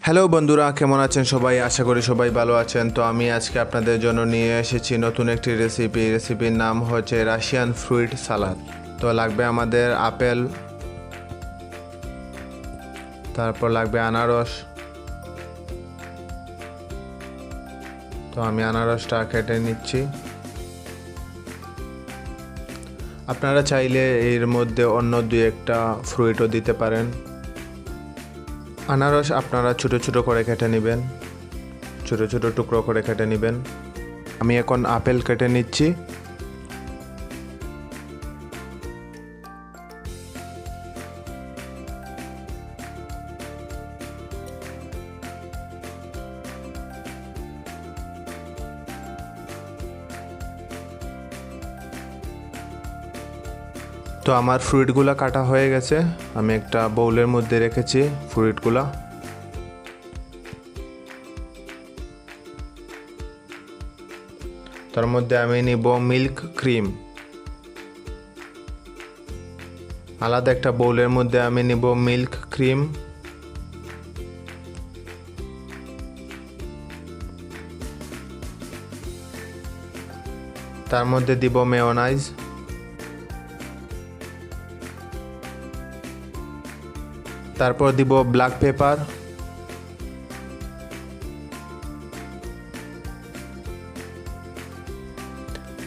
Hello বন্ধুরা, কেমন আছেন সবাই? আশা করি সবাই ভালো আছেন। তো আমি আজকে আপনাদের জন্য নিয়ে এসেছি নতুন একটি রেসিপির নাম হচ্ছে রাশিয়ান ফ্রুট সালাদ। তো লাগবে আমাদের আপেল, তারপর লাগবে আনারস। তো আমি আনারসটা কেটে নিচ্ছি। আপনারা চাইলে এর মধ্যে অন্য দুই একটা ফ্রুটও দিতে পারেন। আনারস আপনারা ছোট ছোট করে কেটে নেবেন, ছোট ছোট টুকরো করে কেটে নেবেন। আমি এখন আপেল কেটে নিচ্ছি। তো আমার ফ্রুটগুলো কাটা হয়ে গেছে, আমি একটা বোলের মধ্যে রেখেছি ফ্রুটগুলো। তার মধ্যে আমি নিব মিল্ক ক্রিম। আলাদা একটা বোলের মধ্যে আমি নিব মিল্ক ক্রিম। তার মধ্যে দিব মেয়োনাইজ। তারপর দিব ব্ল্যাক পেপার,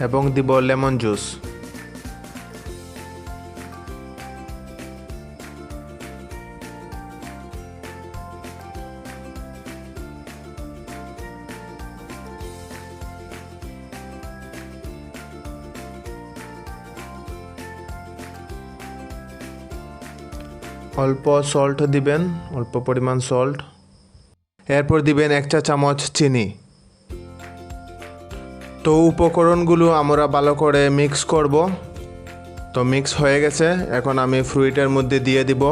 এবং দিব লেমন জুস। অল্প সল্ট দিবেন, অল্প পরিমাণ সল্ট। এরপর দিবেন 1 চা চামচ চিনি। তো উপকরণগুলো আমরা ভালো করে মিক্স করব। তো মিক্স হয়ে গেছে, এখন আমি ফ্রুটের মধ্যে দিয়ে দিব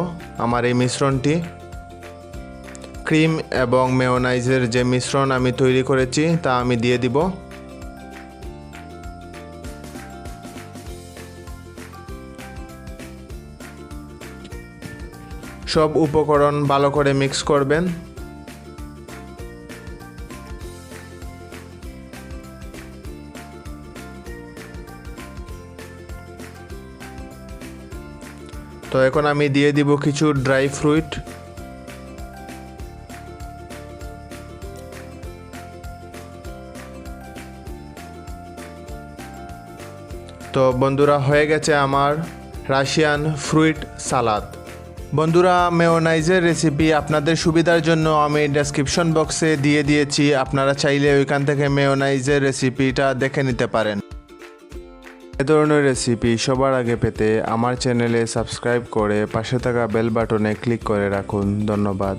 আমার এই মিশ্রণটি। ক্রিম এবং মেয়োনাইজের যে মিশ্রণ আমি তৈরি করেছি তা আমি দিয়ে দিব। সব উপকরণ ভালো করে মিক্স করবেন। তো এখন আমি দিয়ে দিব কিছু ড্রাই ফ্রুট। তো বন্ধুরা, হয়ে গেছে আমার রাশিয়ান ফ্রুট সালাদ। বন্ধুরা, মেয়োনাইজের রেসিপি আপনাদের সুবিধার জন্য আমি ডেসক্রিপশন বক্সে দিয়ে দিয়েছি, আপনারা চাইলে ওইখান থেকে মেয়োনাইজের রেসিপিটা দেখে নিতে পারেন। এ ধরনের রেসিপি সবার আগে পেতে আমার চ্যানেলে সাবস্ক্রাইব করে পাশে থাকা বেল বাটনে ক্লিক করে রাখুন। ধন্যবাদ।